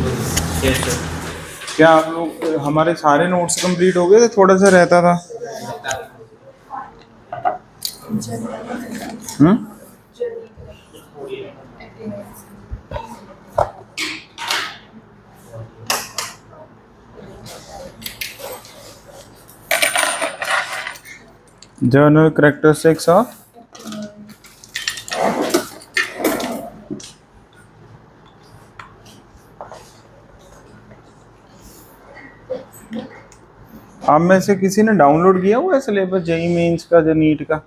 Yes sir. क्या आप लोग हमारे सारे नोट्स कंप्लीट हो गए थे, थोड़ा सा रहता था? हम्म। जर्नल कैरेक्टरिस्टिक्स ऑफ आप में से किसी ने डाउनलोड किया हुआ है सिलेबस जेई मेंस का, जो नीट का?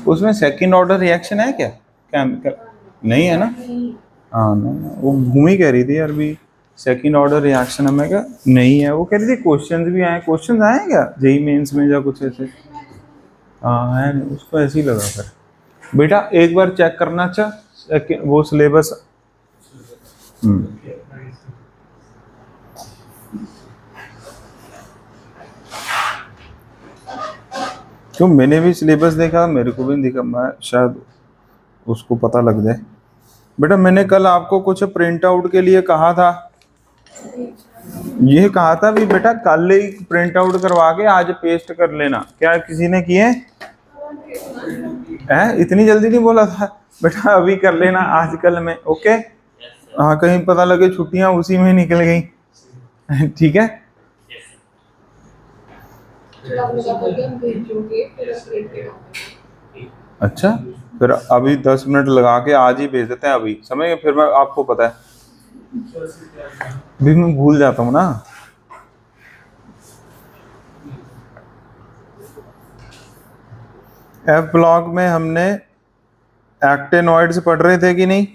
उसमें सेकंड ऑर्डर रिएक्शन है क्या? केमिकल नहीं है ना? हाँ ना, वो भूमि कह रही थी यार भी सेकंड ऑर्डर रिएक्शन हमें क्या नहीं है। वो कह रही थी क्वेश्चंस भी आए, क्वेश्चंस आए हैं क्या जेई मेंस में या कुछ ऐसे? हाँ है नहीं, उसको ऐसे ही लगा। फिर बेटा एक बार चेक करना वो सिलेबस। क्यों, मैंने भी सिलेबस देखा, मेरे को भी नहीं दिखा, मैं शायद उसको पता लग जाए। बेटा मैंने कल आपको कुछ प्रिंट आउट के लिए कहा था, ये कहा था भी बेटा कल ही प्रिंट आउट करवा के आज पेस्ट कर लेना। क्या किसी ने किए हैं? इतनी जल्दी नहीं बोला था बेटा, अभी कर लेना आज कल में, ओके? हाँ, कहीं पता लगे छुट्टियां उसी में निकल गई ठीक है। अच्छा, फिर अभी 10 मिनट लगा के आज ही भेज देते हैं, अभी समझ गए? फिर मैं आपको पता है भी मैं भूल जाता हूँ ना। एफ ब्लॉक में हमने एक्टेनॉइड्स पढ़ रहे थे कि नहीं?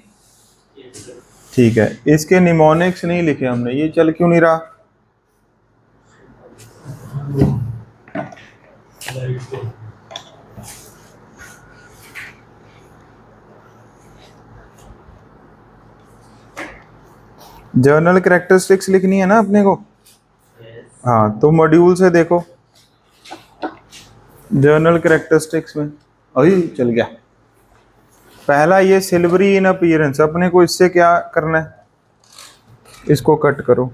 ठीक है, इसके निमोनिक्स नहीं लिखे हमने, ये चल क्यों नहीं रहा? जर्नल कैरेक्टरिस्टिक्स लिखनी है ना अपने को। हाँ, तो मॉड्यूल से देखो जर्नल कैरेक्टरिस्टिक्स में। अभी चल गया पहला, ये सिल्वरी इन अपीयरेंस। अपने को इससे क्या करना है, इसको कट करो,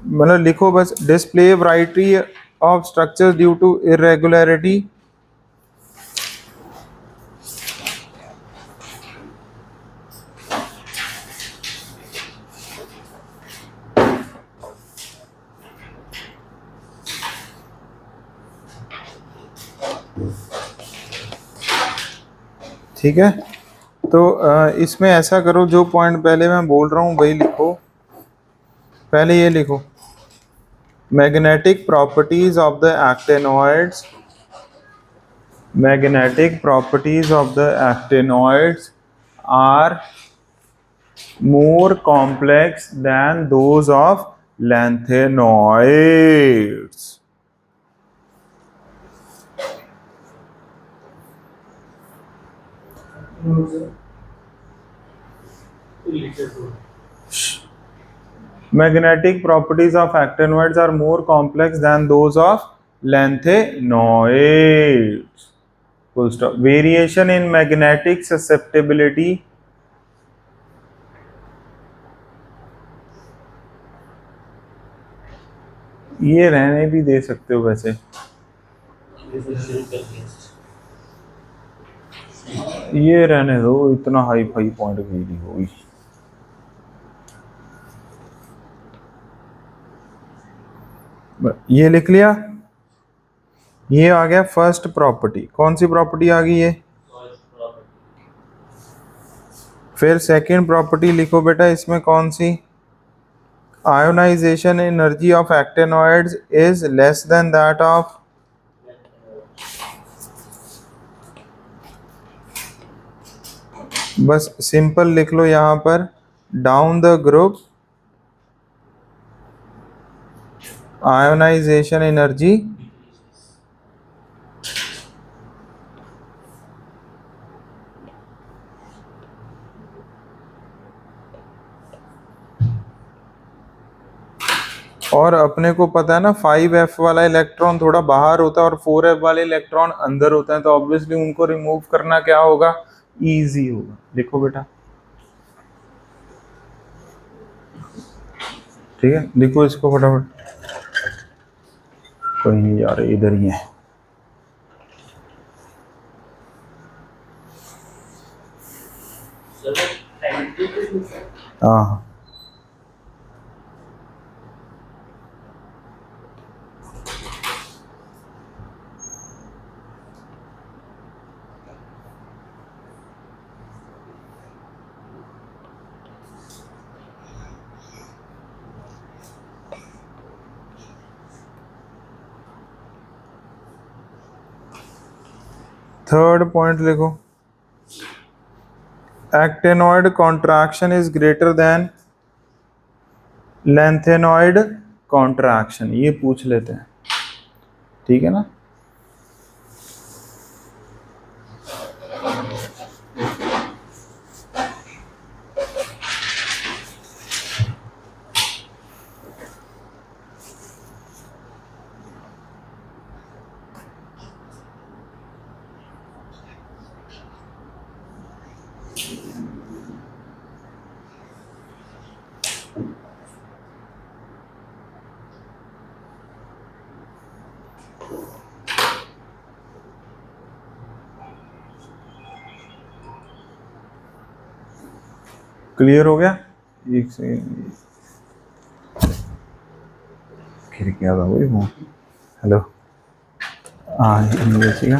मतलब लिखो बस display variety of structures due to irregularity. ठीक है, तो इसमें ऐसा करो, जो पॉइंट पहले मैं बोल रहा हूँ वही लिखो। पहले ये लिखो, magnetic properties of the actinoids, magnetic properties of the actinoids are more complex than those of lanthanoids. Magnetic properties of actinoids are more complex than those of lanthanoids. Full stop. Variation in magnetic susceptibility ये रहने भी दे सकते हो वैसे, ये रहने दो, इतना हाई फाई पॉइंट भी नहीं होगी। ये लिख लिया, ये आ गया फर्स्ट प्रॉपर्टी। कौन सी प्रॉपर्टी आ गई ये? फिर सेकंड प्रॉपर्टी लिखो बेटा, इसमें कौन सी? Ionization energy of actinoids is less than that of, बस सिंपल लिख लो यहां पर, down the group ionization energy और अपने को पता है ना 5f वाला इलेक्ट्रॉन थोड़ा बाहर होता है और 4f वाले इलेक्ट्रॉन अंदर होते हैं, तो ऑब्वियसली उनको रिमूव करना क्या होगा? इजी होगा। लिखो बेटा, ठीक है, लिखो इसको फटाफट। कोई नहीं जा रहे, इधर ही है। हाँ, थर्ड पॉइंट लिखो, actinoid contraction is greater than lanthanoid contraction, ये पूछ लेते हैं, ठीक है ना। क्लियर हो गया? एक सेकंड, फिर क्या था वही वो, हेलो, हाँ देखिएगा।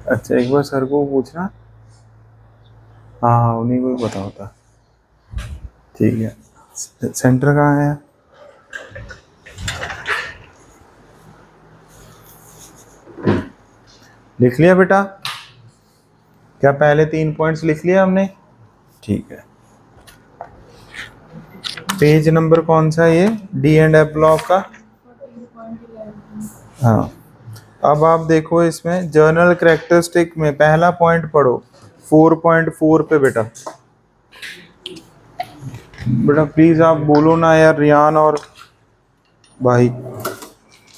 अच्छा एक बार सर को पूछना, हाँ हाँ उन्हीं को ही पता होता, ठीक है। सेंटर कहाँ है? लिख लिया बेटा? क्या पहले 3 पॉइंट्स लिख लिया हमने? ठीक है। पेज नंबर कौन सा है ये डी एंड एफ ब्लॉक का? हाँ, अब आप देखो इसमें जर्नल कैरेक्टरिस्टिक में पहला पॉइंट पढ़ो 4.4 पे बेटा। बेटा प्लीज आप बोलो ना यार, रियान और भाई।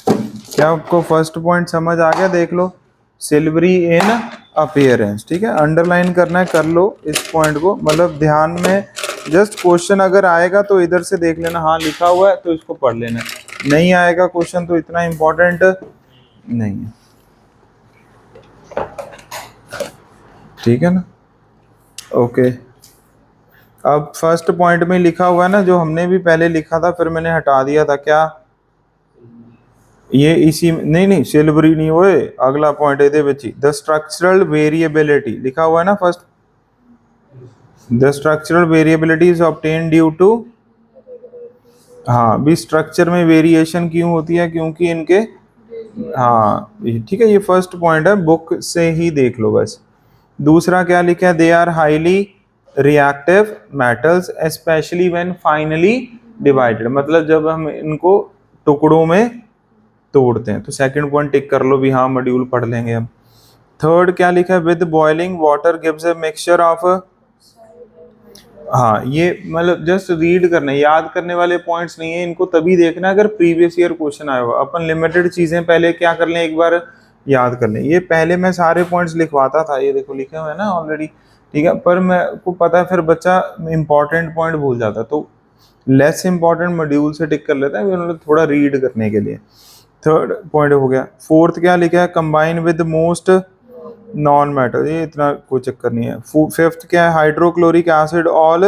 क्या आपको फर्स्ट पॉइंट समझ आ गया? देख लो, सिल्वरी इन अपीयरेंस, ठीक है, अंडरलाइन करना है, कर लो इस पॉइंट को, मतलब ध्यान में, जस्ट क्वेश्चन अगर आएगा तो इधर से देख लेना, हाँ लिखा हुआ है तो इसको पढ़ लेना, नहीं आएगा क्वेश्चन तो इतना इंपॉर्टेंट नहीं है, ठीक है ना। ओके, अब फर्स्ट पॉइंट में लिखा हुआ है ना, जो हमने भी पहले लिखा था फिर मैंने हटा दिया था, क्या ये इसी नहीं नहीं सिल्वरी नहीं हुए, अगला पॉइंट ਇਹਦੇ ਵਿੱਚ ही द स्ट्रक्चरल वेरिएबिलिटी लिखा हुआ है ना first, the structural variability is obtain due to, हाँ भी स्ट्रक्चर में वेरिएशन क्यों होती है? क्योंकि इनके, हाँ ठीक है, ये फर्स्ट पॉइंट है, बुक से ही देख लो बस। दूसरा क्या लिखा है? They are highly reactive metals specially when finely divided, मतलब जब हम इनको टुकड़ों में तोड़ते हैं, तो सेकंड पॉइंट टिक कर लो भी, हाँ मॉड्यूल पढ़ लेंगे हम। थर्ड क्या लिखा है? With boiling water gives a mixture of, हाँ ये मतलब जस्ट रीड करने, याद करने वाले पॉइंट्स नहीं है, इनको तभी देखना अगर प्रीवियस ईयर क्वेश्चन आया हुआ। अपन लिमिटेड चीजें पहले क्या कर लें, एक बार याद कर लें। ये पहले मैं सारे पॉइंट्स लिखवाता था, ये देखो लिखे हुए हैं ना ऑलरेडी, ठीक है, पर मैं को पता है फिर बच्चा इंपॉर्टेंट पॉइंट भूल जाता, तो लेस इंपॉर्टेंट मॉड्यूल से टिक कर लेता है, मतलब थोड़ा रीड करने के लिए। थर्ड पॉइंट हो गया। फोर्थ क्या लिखा है? Combine with most non metal, ये इतना कोई चक्कर नहीं है। फिफ्थ क्या है? हाइड्रोक्लोरिक एसिड ऑल,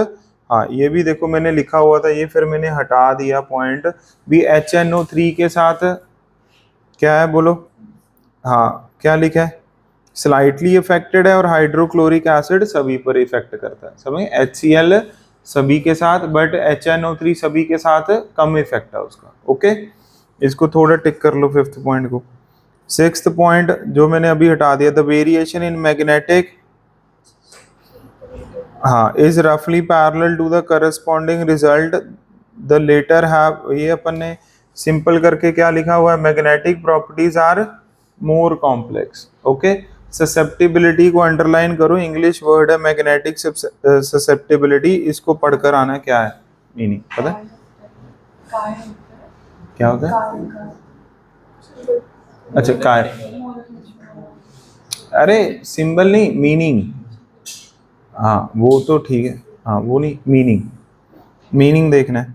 हाँ ये भी देखो मैंने लिखा हुआ था, ये फिर मैंने हटा दिया पॉइंट भी। HNO3 के साथ क्या है बोलो? हाँ क्या लिखा है? स्लाइटली इफेक्टेड है, और हाइड्रोक्लोरिक एसिड सभी पर इफेक्ट करता है, समझ? HCl सभी के साथ, बट HNO3 सभी के साथ कम इफेक्ट है उसका, ओके। इसको थोड़ा टिक कर लो फिफ्थ पॉइंट को। सिक्स्थ पॉइंट जो मैंने अभी हटा दिया, द वेरिएशन इन मैग्नेटिक, हाँ इज रफली parallel to the corresponding result, the latter have, ये अपन ने सिंपल करके क्या लिखा हुआ है? Magnetic properties are more complex, okay. Susceptibility को अंडरलाइन करो, इंग्लिश वर्ड है मैग्नेटिक ससेप्टिबिलिटी, इसको पढ़कर आना क्या है मीनिंग, पता है क्या होता है? अच्छा काय, अरे सिंबल नहीं मीनिंग, हाँ वो तो ठीक है, हाँ वो नहीं, मीनिंग, मीनिंग देखना है।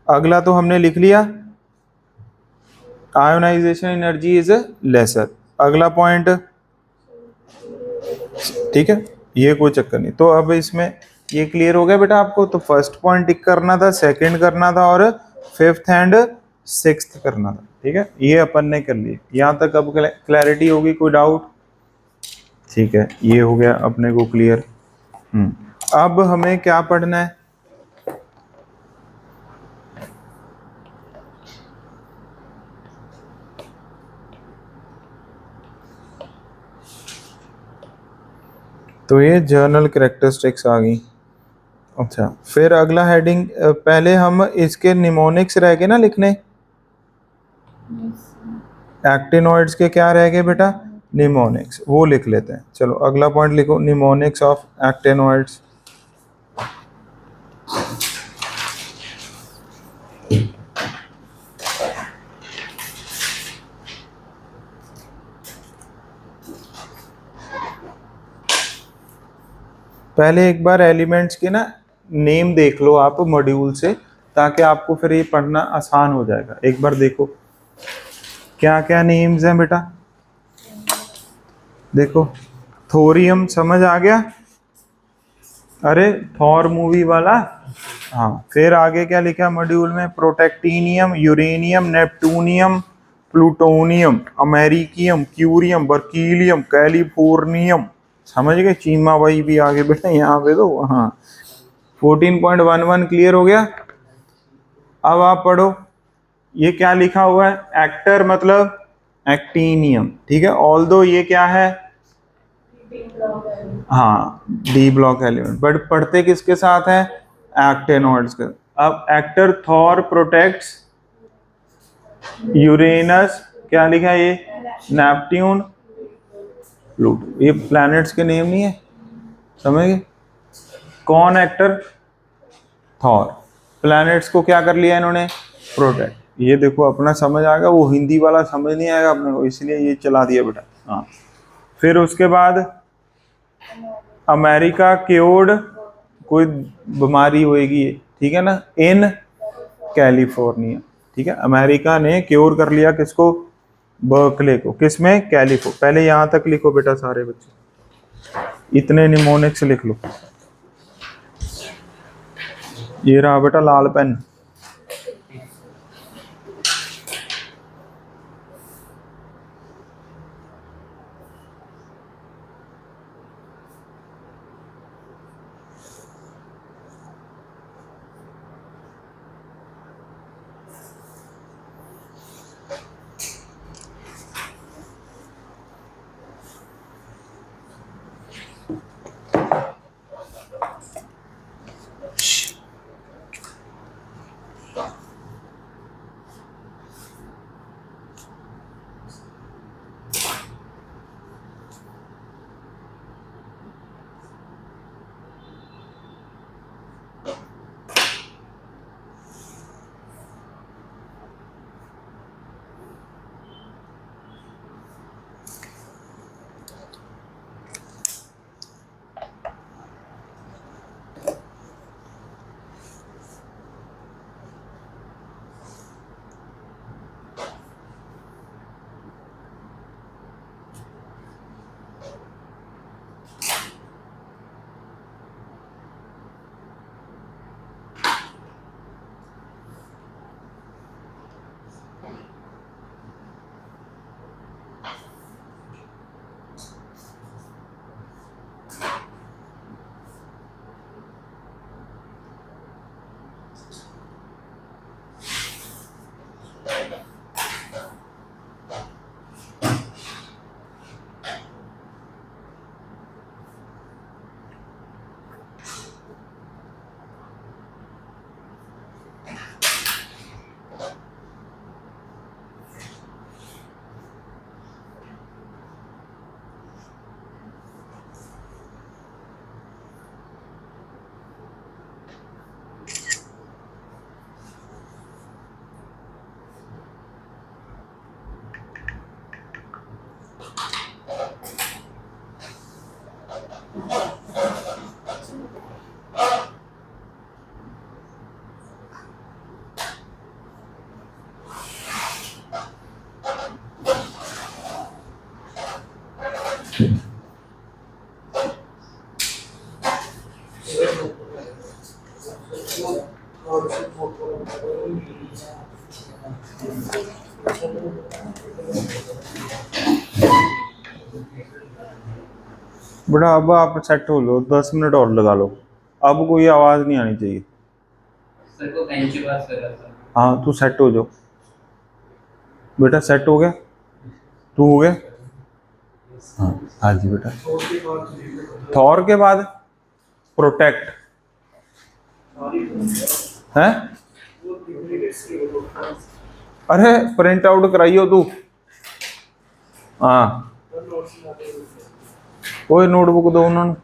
अगला तो हमने लिख लिया, आयोनाइजेशन एनर्जी इज लेसर। अगला पॉइंट, ठीक है, ये कोई चक्कर नहीं। तो अब इसमें ये क्लियर हो गया बेटा आपको। तो फर्स्ट पॉइंट टिक करना था, सेकंड करना था, और फिफ्थ एंड सिक्स्थ करना था। ठीक है, ये अपन ने कर लिए यहाँ तक। अब क्लैरिटी होगी, कोई डाउट? ठीक है, ये हो गया अपने को क्लियर। अब हमें क्या पढ़ना है? तो ये जर्नल कैरेक्टरिस्टिक्स आ गई। अच्छा, फिर अगला हेडिंग, पहले हम इसके निमोनिक्स रह गए ना लिखने। एक्टिनोइड्स के क्या रह गए बेटा? निमोनिक्स, वो लिख लेते हैं। चलो अगला पॉइंट लिखो, निमोनिक्स ऑफ एक्टिनोइड्स। पहले एक बार एलिमेंट्स के ना नेम देख लो आप मॉड्यूल से, ताकि आपको फिर ये पढ़ना आसान हो जाएगा। एक बार देखो क्या क्या नेम्स हैं बेटा। देखो, थोरियम समझ आ गया, अरे थॉर मूवी वाला। हाँ, फिर आगे क्या लिखा मॉड्यूल में? Protactinium, uranium, neptunium, plutonium, americium, curium, berkelium, californium. समझ गए? चीमा भाई भी आगे बेटा यहाँ पे। तो हाँ, 14.11 क्लियर हो गया। अब आप पढ़ो, ये क्या लिखा हुआ है? एक्टर मतलब एक्टीनियम। ठीक है, ऑल दो ये क्या है? हाँ, डी ब्लॉक एलिमेंट, बट पढ़ते किसके साथ है? एक्टेनॉइड्स के। अब एक्टर थॉर प्रोटेक्ट्स यूरेनस, क्या लिखा है ये? Neptune, Pluto. ये प्लैनेट्स के नेम नहीं है, समझ गए? कौन एक्टर? थॉर। प्लैनेट्स को क्या कर लिया इन्होंने? प्रोटेक्ट। ये देखो अपना समझ आ गया, वो हिंदी वाला समझ नहीं आएगा अपने को, इसलिए ये चला दिया बेटा। हाँ, फिर उसके बाद अमेरिका क्योर्ड, कोई बीमारी होएगी, ठीक है ना, इन कैलिफोर्निया। ठीक है, अमेरिका ने क्योर कर लिया किसको? बर्कले को। किसमें? कैलिफो। पहले यहां तक लिखो बेटा सारे बच्चे, इतने निमोनिक्स लिख लो। ये रहा बेटा लाल पेन। बेटा अब आप सेट हो लो, 10 मिनट और लगा लो, अब कोई आवाज नहीं आनी चाहिए। सर को कहीं की बात कर रहा था। हाँ तू सेट हो जाओ बेटा, सेट हो गया, तू हो गया। हाँ हाँ जी बेटा। थॉर के बाद प्रोटेक्ट है। अरे प्रिंट आउट कराइयो तू। हाँ कोई नोटबुक दो उन्होंने,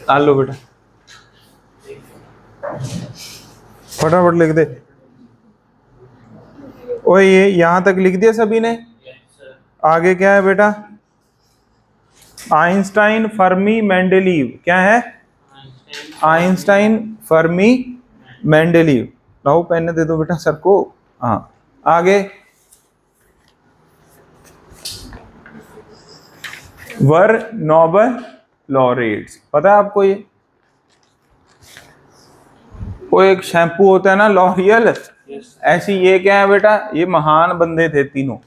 आ लो बेटा फटाफट लिख दे। ओए ये यहां तक लिख दिया सभी ने? आगे क्या है बेटा? Einstein, Fermi, Mendeleev. क्या है? Einstein, Fermi, Mendeleev. लाओ पेन दे दो बेटा सर को। हाँ आगे वर नोबल लॉरेट्स, पता है आपको ये? वो एक शैम्पू होता है ना लॉरियल, ऐसी ये क्या है बेटा? ये महान बंदे थे तीनों।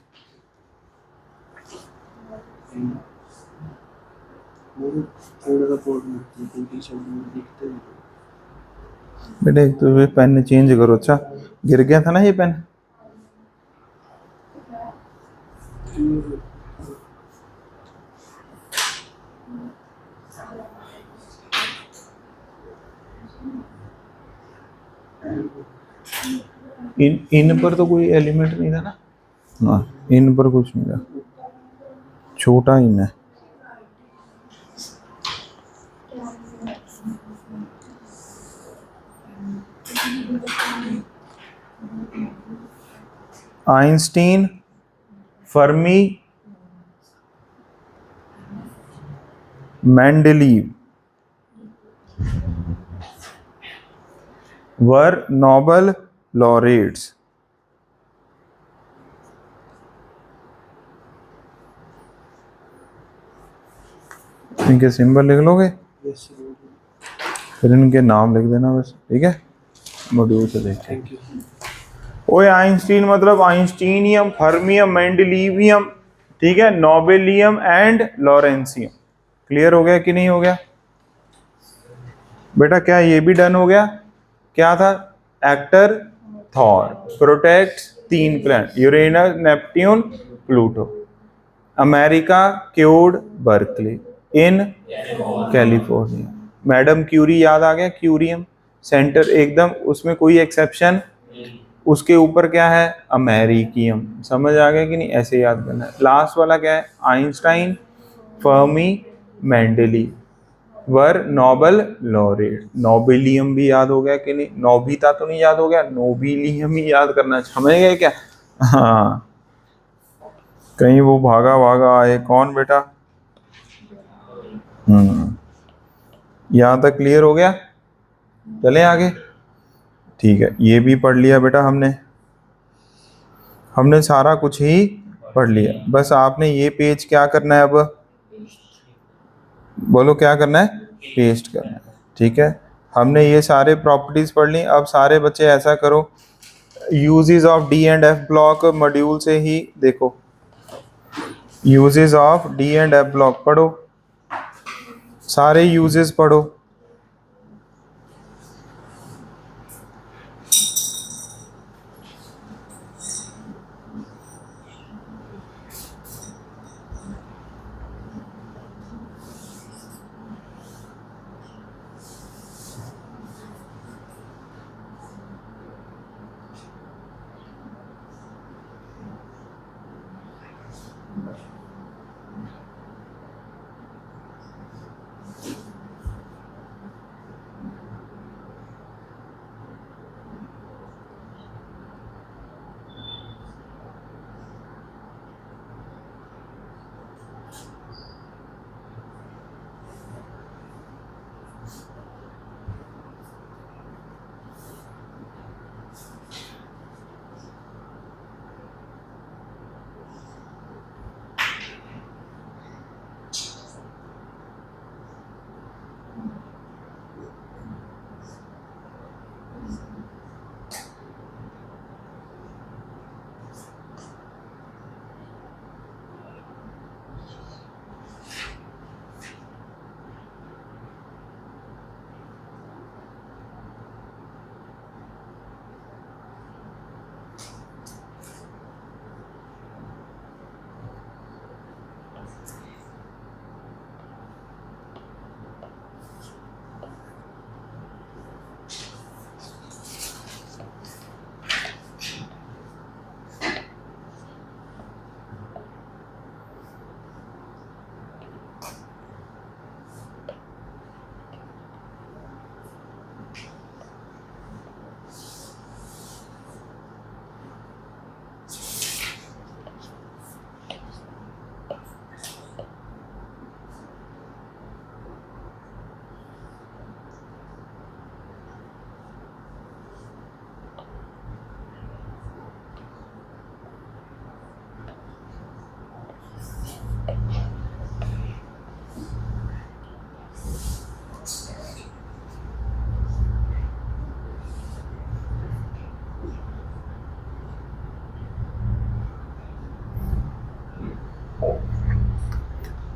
बेटा एक तो ये पेन चेंज करो। अच्छा गिर गया था ना ये पेन। इन पर तो कोई एलिमेंट नहीं था ना? हाँ इन पर कुछ नहीं था, छोटा इन है। आइंस्टीन, फर्मी, मेंडेलीव वर नोबल लॉरेट्स। इनके सिंबल लिख लोगे, फिर इनके नाम लिख देना बस, ठीक है? मॉड्यूल से देखते। ओए आइंस्टीन मतलब आइंस्टीनियम, फर्मियम, मेंडेलीवियम, ठीक है, नोबेलियम एंड लॉरेंसियम। क्लियर हो गया कि नहीं हो गया बेटा? क्या ये भी डन हो गया? क्या था? Actor Thor, protect 3 planet Uranus, Neptune, Pluto. America cured Berkeley in California. Madam Curie याद आ गया? क्यूरियम सेंटर एकदम, उसमें कोई एक्सेप्शन। उसके ऊपर क्या है? अमेरिकियम। समझ आ गया कि नहीं? ऐसे याद करना है। लास्ट वाला क्या है? आइंस्टाइन, फर्मी, मेंडेली वर नोबल लॉरेट। नोबेलियम भी याद हो गया कि नहीं? नोबिता तो नहीं याद हो गया? नोबिलियम ही याद करना, समझ गए क्या? हाँ कहीं वो भागा भागा आए कौन बेटा? यहां तक क्लियर हो गया? चले आगे। ठीक है ये भी पढ़ लिया बेटा हमने हमने सारा कुछ ही पढ़ लिया। बस आपने ये पेज क्या करना है? अब बोलो क्या करना है? पेस्ट करना है, ठीक है? हमने ये सारे प्रॉपर्टीज पढ़ ली। अब सारे बच्चे ऐसा करो, uses of D and F block module से ही देखो, uses of D and F block पढ़ो, सारे यूजेस पढ़ो।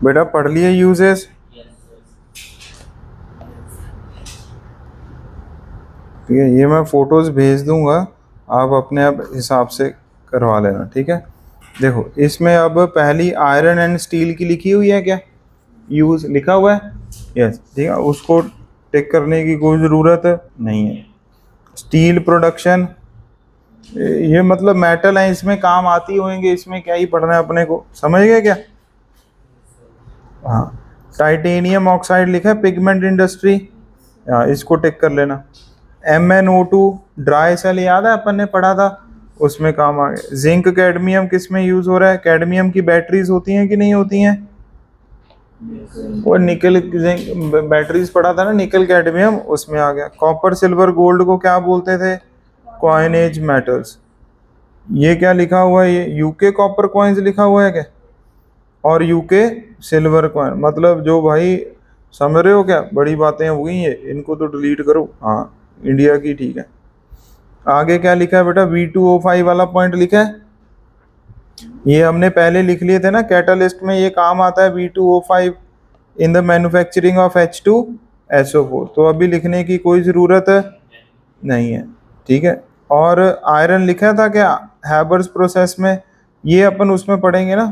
बेटा पढ़ लिए यूजेस? ठीक है, ये मैं फोटोज भेज दूंगा, आप अपने आप हिसाब से करवा लेना, ठीक है। देखो इसमें अब पहली आयरन एंड स्टील की लिखी हुई है क्या, यूज लिखा हुआ है, यस, ठीक है, उसको टिक करने की कोई ज़रूरत नहीं है। स्टील प्रोडक्शन, ये मतलब मेटल है, इसमें काम आती होंगे, इसमें क्या ही पढ़ना है अपने को, समझ गए क्या? हाँ, टाइटेनियम ऑक्साइड लिखा है, पिगमेंट इंडस्ट्री, हाँ इसको टिक कर लेना। MnO2 ड्राई सेल याद है अपन ने पढ़ा था, उसमें काम आ गया। जिंक कैडमियम किस में यूज हो रहा है, कैडमियम की बैटरीज होती हैं कि नहीं होती हैं, वो निकल जिंक बैटरीज पढ़ा था ना, निकल कैडमियम उसमें आ गया। कॉपर सिल्वर गोल्ड को क्या बोलते थे, कॉइनेज मेटल्स। ये क्या लिखा हुआ है, ये यूके कॉपर कॉइन्स लिखा हुआ है क्या, और यूके सिल्वर कॉइन, मतलब जो भाई समझ रहे हो क्या, बड़ी बातें हो गई ये, इनको तो डिलीट करो। हाँ इंडिया की, ठीक है। आगे क्या लिखा है बेटा, V2O5 वाला पॉइंट लिखा है, ये हमने पहले लिख लिए थे ना, कैटालिस्ट में ये काम आता है V2O5 in the manufacturing of H2SO4, तो अभी लिखने की कोई ज़रूरत नहीं है, ठीक है। और आयरन लिखा था क्या हैबर्स प्रोसेस में, ये अपन उसमें पढ़ेंगे ना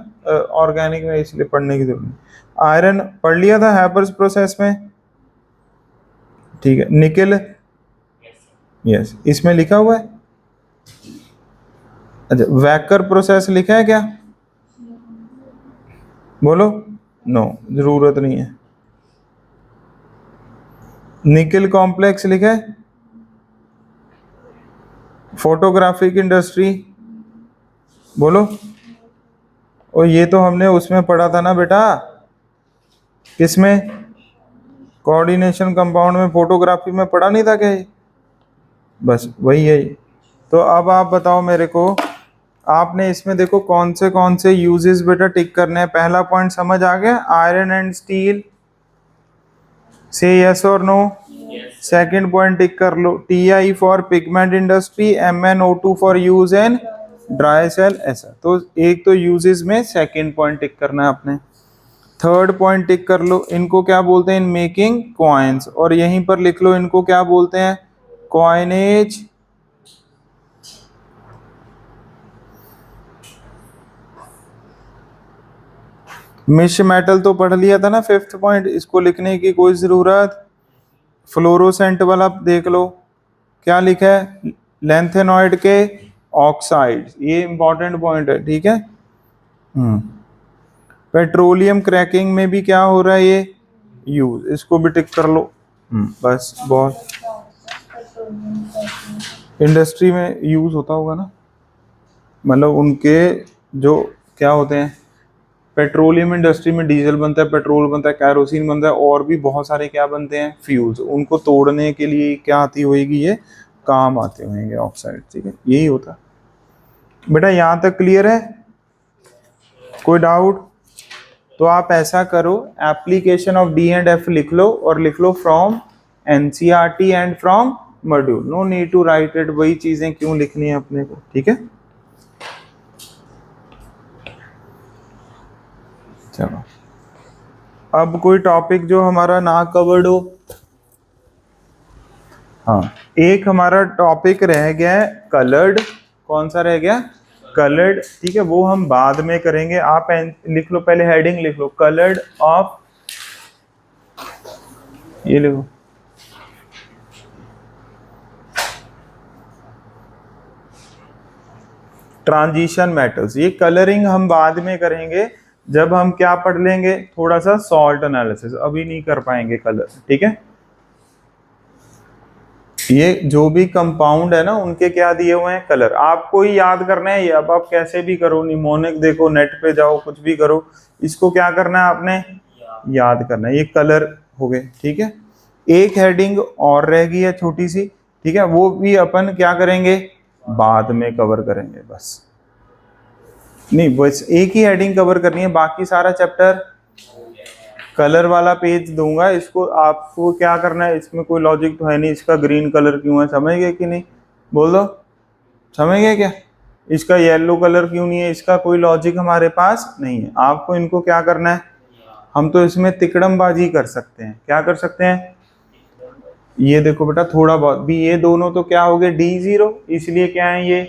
ऑर्गेनिक में, इसलिए पढ़ने की जरूरत नहीं। आयरन पढ़ लिया था हैबर्स प्रोसेस में, ठीक है। निकल, यस इसमें लिखा हुआ है। अच्छा वैकर प्रोसेस लिखा है क्या, बोलो, नो जरूरत नहीं है। निकल कॉम्प्लेक्स लिखा है, फोटोग्राफिक इंडस्ट्री, बोलो। और ये तो हमने उसमें पढ़ा था ना बेटा, किसमें, कोऑर्डिनेशन कंपाउंड में, फोटोग्राफी में पढ़ा नहीं था क्या ये? बस वही है ये। तो अब आप बताओ मेरे को, आपने इसमें देखो कौन से यूजेस बेटा टिक करने हैं। पहला पॉइंट समझ आ गया, आयरन एंड स्टील, से यस और नो। सेकंड पॉइंट टिक कर लो, TI for pigment industry, MnO2 for use in dry cell, ऐसा। तो एक तो यूजेस में सेकंड पॉइंट टिक करना है आपने। थर्ड पॉइंट टिक कर लो, इनको क्या बोलते हैं, इन मेकिंग कॉइन्स, और यहीं पर लिख लो इनको क्या बोलते हैं, कॉइनेज। मिश मेटल तो पढ़ लिया था ना, फिफ्थ पॉइंट, इसको लिखने की कोई जरूरत। फ्लोरोसेंट वाला देख लो, क्या लिखा है, लेंथेनॉइड के ऑक्साइड, ये इंपॉर्टेंट पॉइंट है, ठीक है। पेट्रोलियम क्रैकिंग में भी क्या हो रहा है, ये यूज, इसको भी टिक कर लो। बस बहुत इंडस्ट्री में यूज होता होगा ना, मतलब उनके जो क्या होते हैं, पेट्रोलियम इंडस्ट्री में डीजल बनता है, पेट्रोल बनता है, कैरोसिन बनता है, और भी बहुत सारे क्या बनते हैं, फ्यूल्स, उनको तोड़ने के लिए क्या आती होगी, ये काम आते होंगे ऑक्साइड, ठीक है, यही होता है बेटा। यहाँ तक क्लियर है, कोई डाउट? तो आप ऐसा करो, एप्लीकेशन ऑफ D&F लिख लो, और लिख लो from NCERT and from module, no need to write it, वही चीजें क्यों लिखनी है अपने को, ठीक है। चलो अब कोई टॉपिक जो हमारा ना कवर्ड हो। हाँ एक हमारा टॉपिक रह गया है कलर्ड, कौन सा रह गया, कलर्ड, ठीक है, वो हम बाद में करेंगे। आप लिख लो, पहले हेडिंग लिख लो, कलर्ड ऑफ, ये लिखो, ट्रांजिशन मेटल्स। ये कलरिंग हम बाद में करेंगे, जब हम क्या पढ़ लेंगे, थोड़ा सा सॉल्ट एनालिसिस, अभी नहीं कर पाएंगे कलर, ठीक है। ये जो भी कंपाउंड है ना, उनके क्या दिए हुए हैं, कलर, आपको ही याद करना है ये। अब आप कैसे भी करो, निमोनिक देखो, नेट पे जाओ, कुछ भी करो, इसको क्या करना है आपने, याद करना है। ये कलर हो गए, ठीक है। एक हेडिंग और रह गई है छोटी सी, ठीक है, वो भी अपन क्या करेंगे, बाद में कवर करेंगे, बस नहीं, बस एक ही हेडिंग कवर करनी है, बाकी सारा चैप्टर, कलर वाला पेज दूंगा, इसको आपको क्या करना है, इसमें कोई लॉजिक तो है नहीं, इसका ग्रीन कलर क्यों है, समझ गए कि नहीं, बोल दो, समझ गए क्या, इसका येलो कलर क्यों नहीं है, इसका कोई लॉजिक हमारे पास नहीं है। आपको इनको क्या करना है, हम तो इसमें तिकड़मबाजी कर सकते हैं। क्या कर सकते हैं, ये देखो बेटा थोड़ा बहुत भी, ये दोनों तो क्या हो गए D0, इसलिए क्या है ये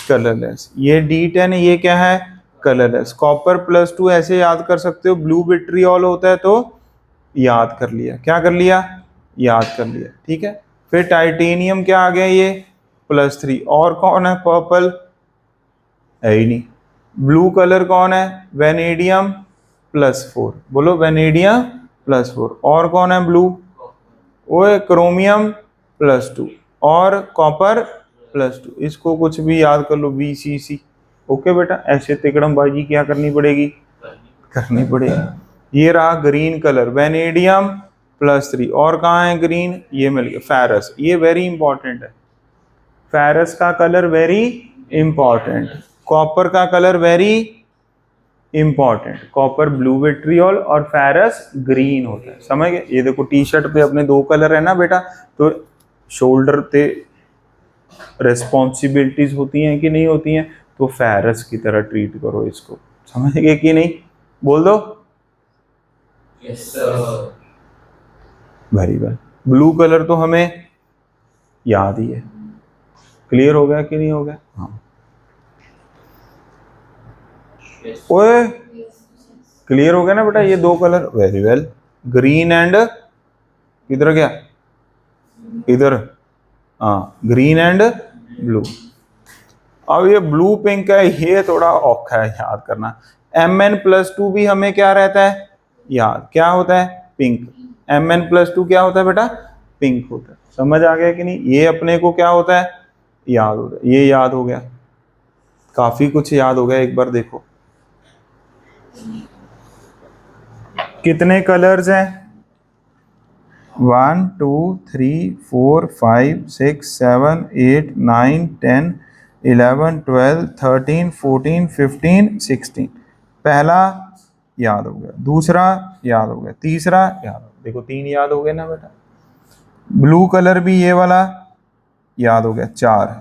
कलरलेस। ये D10 ये क्या है कलरलेस। कॉपर +2 ऐसे याद कर सकते हो, ब्लू विट्रियोल होता है तो याद कर लिया। क्या कर लिया, याद कर लिया, ठीक है। फिर टाइटेनियम क्या आ गया, ये +3। और कौन है पर्पल, है ही नहीं। ब्लू कलर कौन है, वेनेडियम +4। बोलो वेनेडियम +4। और कौन है ब्लू, वो है क्रोमियम +2 और कॉपर +2। इसको कुछ भी याद कर लो, BCC। ओके बेटा, ऐसे तिकड़मबाजी क्या करनी पड़ेगी, करनी पड़ेगी। ये रहा ग्रीन कलर, वेनेडियम +3। और कहाँ है ग्रीन, ये मिल गया फेरस। ये वेरी इंपॉर्टेंट है, फेरस का कलर वेरी इंपॉर्टेंट, कॉपर का colour very important. Copper blue vitriol और फेरस ग्रीन होता है, समझ गए। ये देखो टी शर्ट पे अपने 2 कलर है ना बेटा, तो शोल्डर पे रेस्पॉन्सिबिलिटीज होती हैं कि नहीं होती हैं, तो फेरस की तरह ट्रीट करो इसको, समझ गए कि नहीं, बोल दो। Yes sir. Very well. Blue colour तो हमें याद ही है, क्लियर हो गया कि नहीं हो गया, हाँ। ओए क्लियर हो गया ना बेटा, ये 2 colour, very well. Green and किधर गया, इधर, हाँ ग्रीन एंड ब्लू। अब ये ब्लू पिंक है, ये थोड़ा औखा है याद करना। Mn+2 भी हमें क्या रहता है याद, क्या होता है पिंक। Mn+2 क्या होता है बेटा, पिंक होता है। समझ आ गया कि नहीं, ये अपने को क्या होता है याद होता है। ये याद हो गया, काफी कुछ याद हो गया। एक बार देखो कितने कलर्स हैं, 1 2 3 4 5 6 7 8 9 10 11 12 13 14 15 16। पहला याद हो गया, दूसरा याद हो गया, तीसरा याद हो गया। देखो 3 याद हो गए ना बेटा। ब्लू कलर भी ये वाला याद हो गया, 4।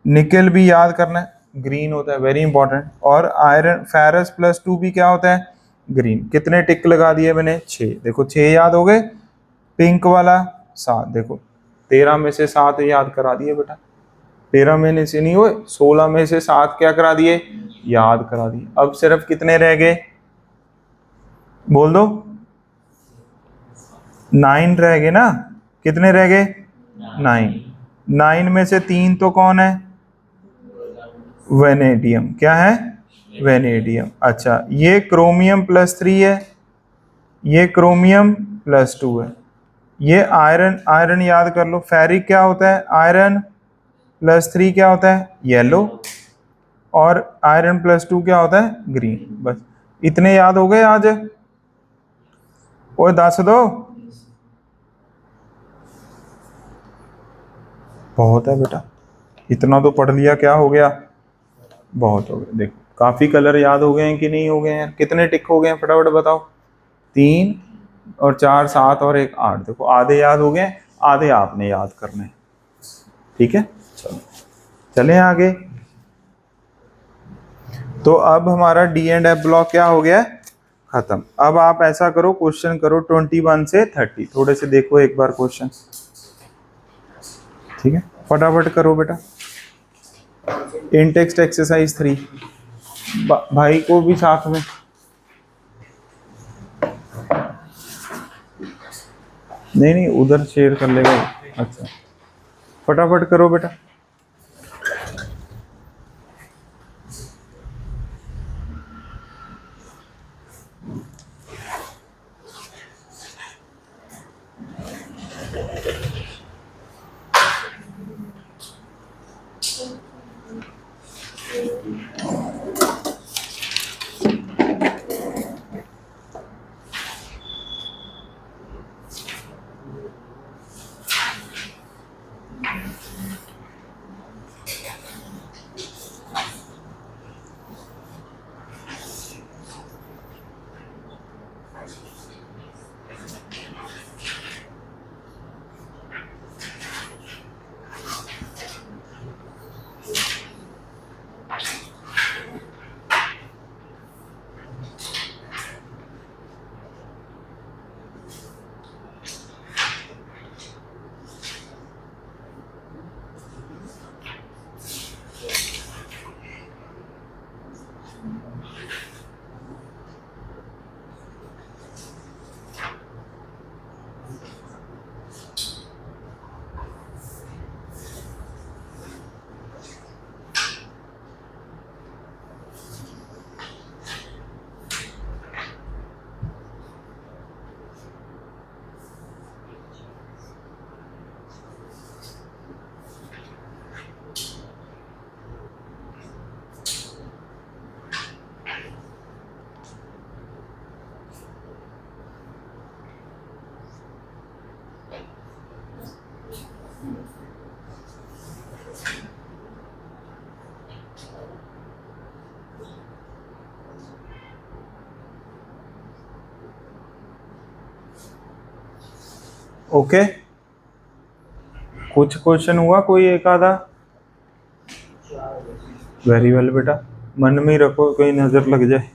निकेल भी याद करना है, ग्रीन होता है, वेरी इंपॉर्टेंट। और आयरन फेरस +2 भी क्या होता है ग्रीन। कितने टिक लगा दिए मैंने, 6। देखो 6 याद हो गए। पिंक वाला 7, देखो 13 में से 7 याद करा दिए बेटा। 13 में से नहीं हुए, 16 में से 7 क्या करा दिए, याद करा दिए। अब सिर्फ कितने रह गए, बोल दो, 9 रह गए ना। कितने रह गए, 9। 9 में से 3 तो कौन है, वेनेडियम। क्या है, वेनेडियम। अच्छा ये क्रोमियम +3 है, ये क्रोमियम +2 है। ये आयरन, आयरन याद कर लो। फेरिक क्या होता है, आयरन +3 क्या होता है येलो, और आयरन +2 क्या होता है ग्रीन। बस इतने याद हो गए आज, और 10 दो, बहुत है बेटा, इतना तो पढ़ लिया, क्या हो गया, बहुत हो गया। देखो काफी कलर याद हो गए हैं कि नहीं हो गए हैं, कितने टिक हो गए हैं फटाफट बताओ। 3 और 4 7 और 1 8। देखो आधे याद हो गए, आधे आपने याद करने हैं, ठीक है। चलो चलें आगे। तो अब हमारा D&F ब्लॉक क्या हो गया, खत्म। अब आप ऐसा करो, क्वेश्चन करो 21 से 30। थोड़े से देखो एक बार क्वेश्चन, ठीक है, फटाफट करो बेटा। इन टेक्स्ट एक्सरसाइज 3, भाई को भी साथ में, नहीं नहीं उधर शेयर कर लेगा। अच्छा फटाफट करो बेटा। ओके, कुछ क्वेश्चन हुआ कोई एक आधा? वेरी वेल बेटा, मन में ही रखो, कोई नजर लग जाए।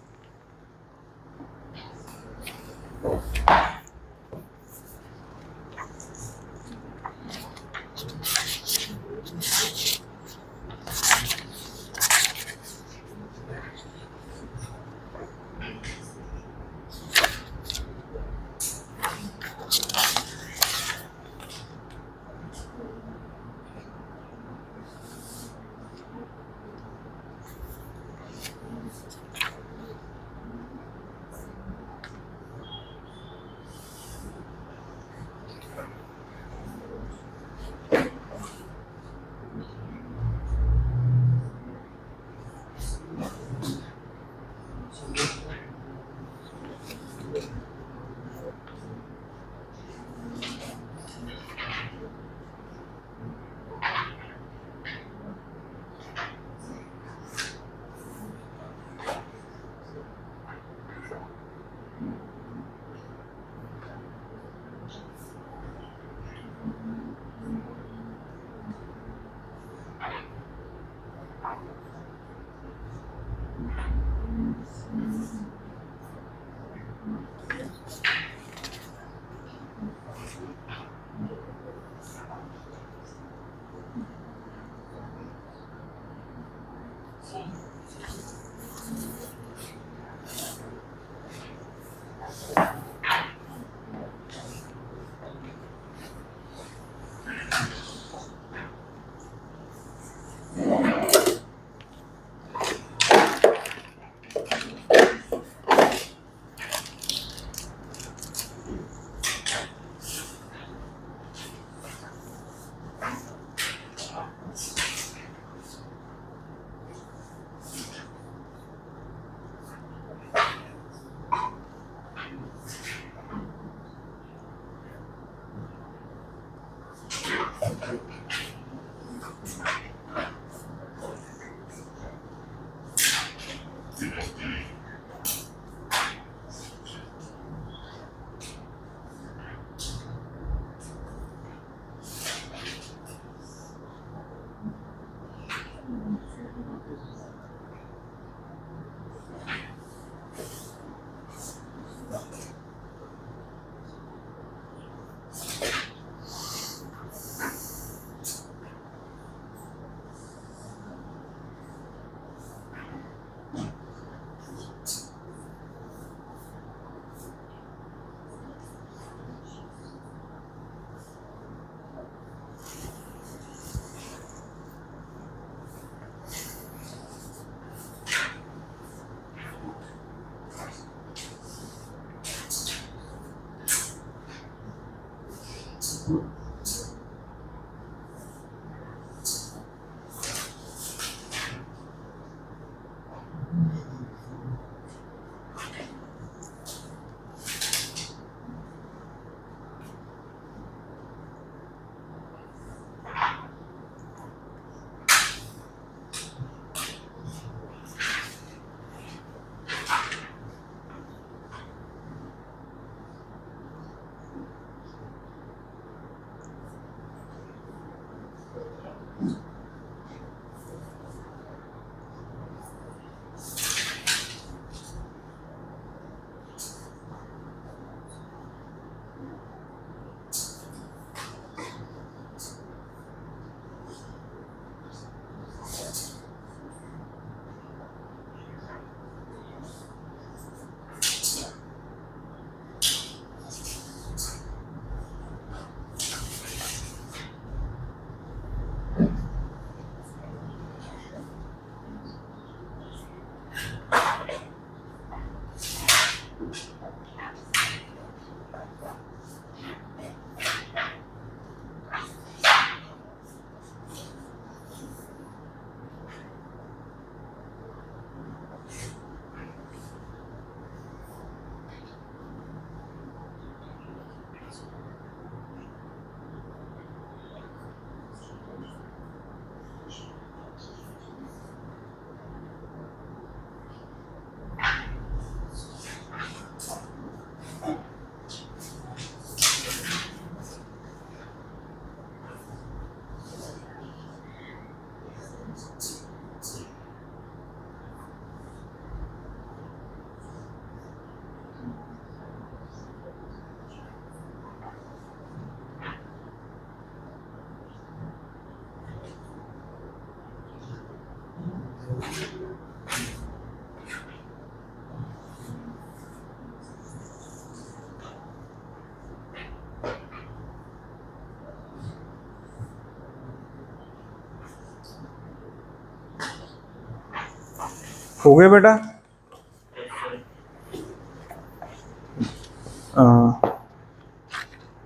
हो गए बेटा?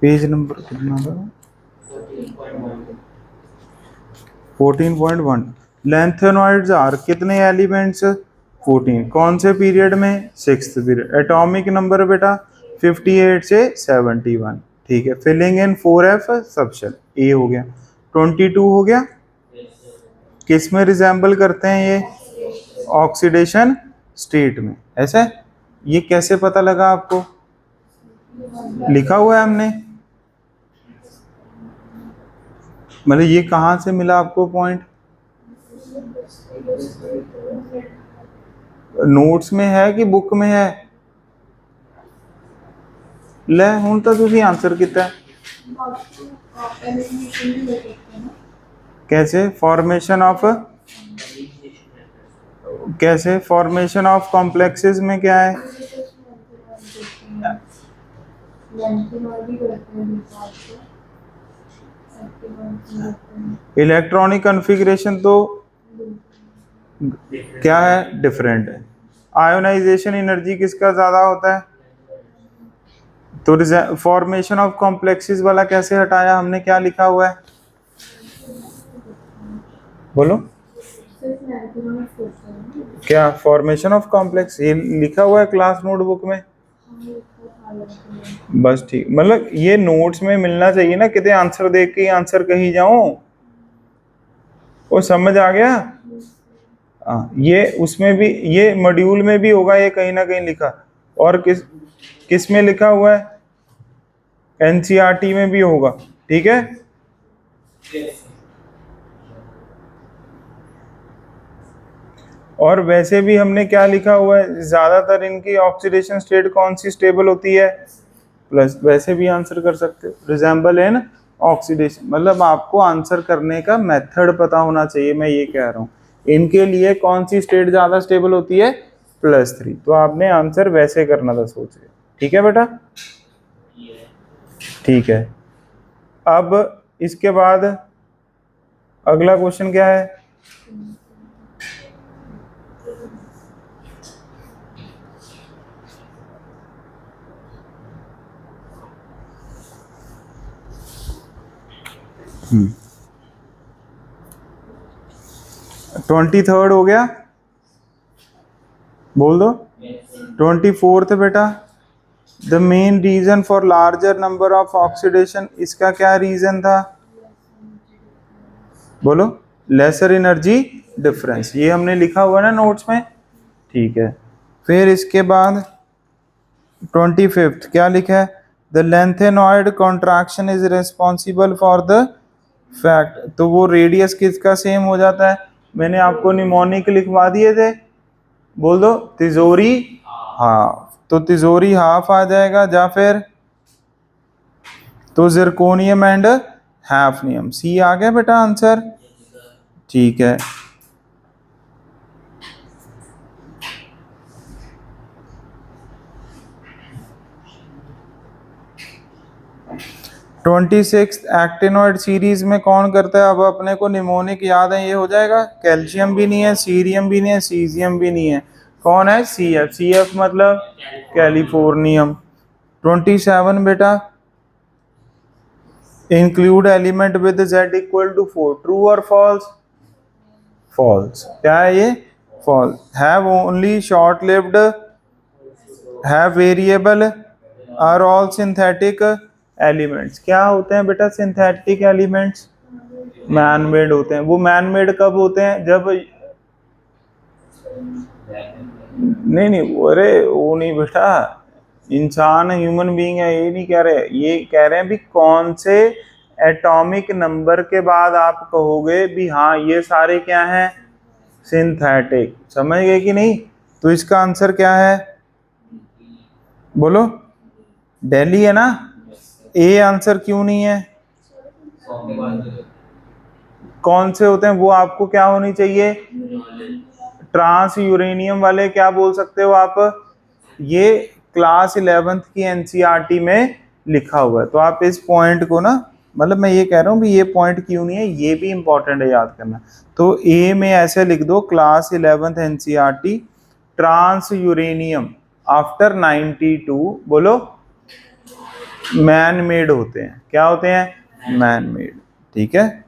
पेज नंबर कितना था? 14.1। लेंथेनॉइड्स आर कितने एलिमेंट्स? 14। कौन से पीरियड में? 6th period. एटॉमिक नंबर बेटा 58 से 71। ठीक है। फिलिंग इन 4f सबशेल ए हो गया। 22 हो गया। किस में रिजेंबल करते हैं ये? ऑक्सीडेशन स्टेट में। ऐसा? ये कैसे पता लगा आपको? लिखा हुआ है हमने। मतलब ये कहाँ से मिला आपको पॉइंट? नोट्स में है कि बुक में है? ले हूं तो तुसी आंसर किया। कैसे? फॉर्मेशन ऑफ, कैसे फॉर्मेशन ऑफ कॉम्प्लेक्सेस में क्या है? इलेक्ट्रॉनिक कॉन्फ़िगरेशन तो क्या है? डिफरेंट है। आयोनाइजेशन एनर्जी किसका ज्यादा होता है? तो फॉर्मेशन ऑफ कॉम्प्लेक्सेस वाला कैसे हटाया हमने? क्या लिखा हुआ है? बोलो क्या? फॉर्मेशन ऑफ कॉम्प्लेक्स ये लिखा हुआ है क्लास नोटबुक में। बस ठीक, मतलब ये नोट्स में मिलना चाहिए ना, कितने आंसर देख के आंसर कहीं जाऊं। वो समझ आ गया? ये उसमें भी, ये मॉड्यूल में भी होगा ये कहीं ना कहीं लिखा। और किस किस में लिखा हुआ है? एनसीईआरटी में भी होगा। ठीक है। और वैसे भी हमने क्या लिखा हुआ है? ज्यादातर इनकी ऑक्सीडेशन स्टेट कौन सी स्टेबल होती है? प्लस। वैसे भी आंसर कर सकते हो, रिजेंबल इन ऑक्सीडेशन। मतलब आपको आंसर करने का मेथड पता होना चाहिए, मैं ये कह रहा हूँ। इनके लिए कौन सी स्टेट ज्यादा स्टेबल होती है? +3। तो आपने आंसर वैसे करना था, सोच के। ठीक है बेटा? ठीक है। अब इसके बाद अगला क्वेश्चन क्या है? हम्म 23rd हो गया, बोल दो। 24th बेटा, the main reason for larger number of oxidation, इसका क्या रीजन था? बोलो। लेसर एनर्जी डिफरेंस, ये हमने लिखा हुआ ना नोट्स में। ठीक है। फिर इसके बाद 25th क्या लिखा है? The lanthanoid contraction is responsible for the fact. तो वो रेडियस किसका सेम हो जाता है? मैंने आपको निमोनिक लिखवा दिए थे, बोल दो। तिजोरी। हाँ, तो तिजोरी हाफ आ जाएगा, या फिर तो जिरकोनियम एंड हैफनियम। सी आ गया बेटा आंसर। ठीक है। ट्वेंटी सिक्स एक्टिनोइड सीरीज में कौन करता है? अब अपने को निमोनिक याद है, ये हो जाएगा। कैल्शियम भी नहीं है, सीरियम भी नहीं है, सीजियम भी नहीं है। कौन है? CF। CF मतलब कैलिफोर्नियम। 27 बेटा, include element with Z = 4। True और फॉल्स? फॉल्स। क्या है ये? False. Have only short lived, have variable, are all synthetic elements. क्या होते हैं बेटा सिंथेटिक एलिमेंट्स? मैन मेड होते हैं। वो मैन मेड कब होते हैं? जब नहीं नहीं, अरे वो नहीं बेटा, इंसान ह्यूमन बीइंग है, ये नहीं कह रहे। ये कह रहे हैं भी कौन से एटॉमिक नंबर के बाद आप कहोगे भी हाँ ये सारे क्या हैं? सिंथेटिक। समझ गए कि नहीं? तो इसका आंसर क्या है? बोलो। दिल्ली है ना? ए आंसर क्यों नहीं है? कौन से होते हैं वो आपको क्या होनी चाहिए? ट्रांस यूरेनियम वाले क्या बोल सकते हो आप? ये क्लास 11th की एनसीईआरटी में लिखा हुआ है। तो आप इस पॉइंट को ना मतलब मैं ये कह रहा हूँ भी ये पॉइंट क्यों नहीं है, ये भी इंपॉर्टेंट है याद करना। तो ए में ऐसे लिख दो, class 11th NCERT, transuranium after 92, बोलो, मैन मेड होते हैं। क्या होते हैं? Man made. ठीक है,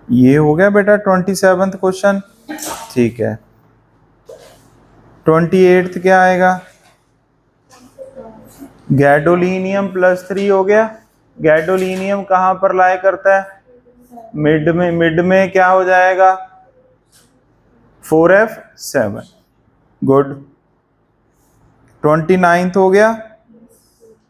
ये हो गया बेटा 27th क्वेश्चन। ठीक है, 28th क्या आएगा? गैडोलीनियम +3 हो गया। गैडोलीनियम कहाँ पर लाया करता है? मिड में। मिड में क्या हो जाएगा? 4f7। गुड। 29th हो गया,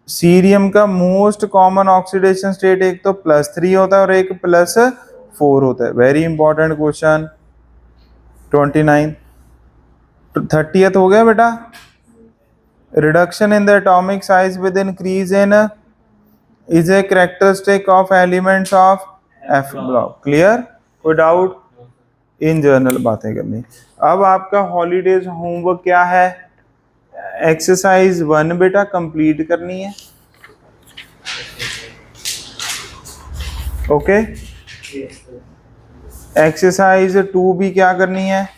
सीरियम का मोस्ट कॉमन ऑक्सीडेशन स्टेट एक तो +3 होता है और एक +4 होता है। Very important question. 29। 30th हो गया बेटा, reduction in the atomic size with increase in is a characteristic of elements of F block. Clear? कोई डाउट? इन जनरल बातें करनी। अब आपका हॉलीडेज होमवर्क क्या है? एक्सरसाइज 1 बेटा कंप्लीट करनी है। ओके, एक्सरसाइज 2 भी क्या करनी है?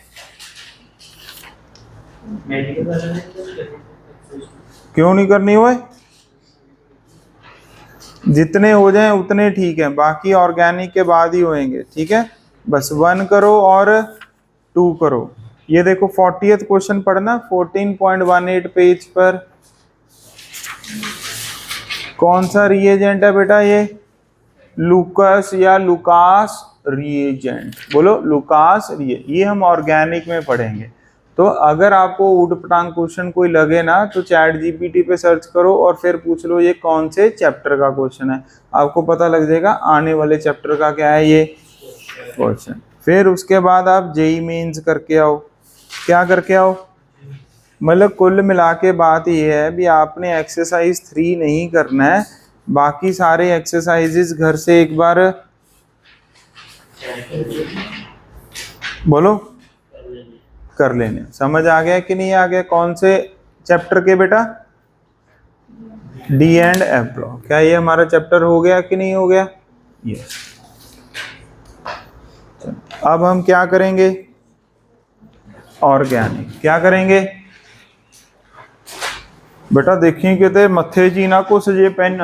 क्यों नहीं करनी हुआ? जितने हो जाएं उतने ठीक है, बाकी ऑर्गेनिक के बाद ही होंगे। ठीक है, बस 1 करो और 2 करो। ये देखो 40th क्वेश्चन पढ़ना, 14.18 पेज पर। कौन सा रिएजेंट है बेटा ये? लुकस या लुकास रिएजेंट, बोलो लुकास ये हम ऑर्गेनिक में पढ़ेंगे। तो अगर आपको ऊटपटांग क्वेश्चन कोई लगे ना तो चैट जीपीटी पे सर्च करो और फिर पूछ लो ये कौन से चैप्टर का क्वेश्चन है, आपको पता लग जाएगा आने वाले चैप्टर का क्या है ये क्वेश्चन। फिर उसके बाद आप जेई मेंस करके आओ। क्या करके आओ? मतलब कुल मिला के बात ये है भी आपने एक्सरसाइज 3 नहीं करना है, बाकी सारे एक्सरसाइजेस घर से एक बार बोलो कर लेने। समझ आ गया कि नहीं आ गया? कौन से चैप्टर के बेटा? D and F block. क्या ये हमारा चैप्टर हो गया कि नहीं हो गया? यस। अब हम क्या करेंगे? ऑर्गेनिक। क्या करेंगे बेटा? देखिए कि मथे जी ना कुछ जे पेन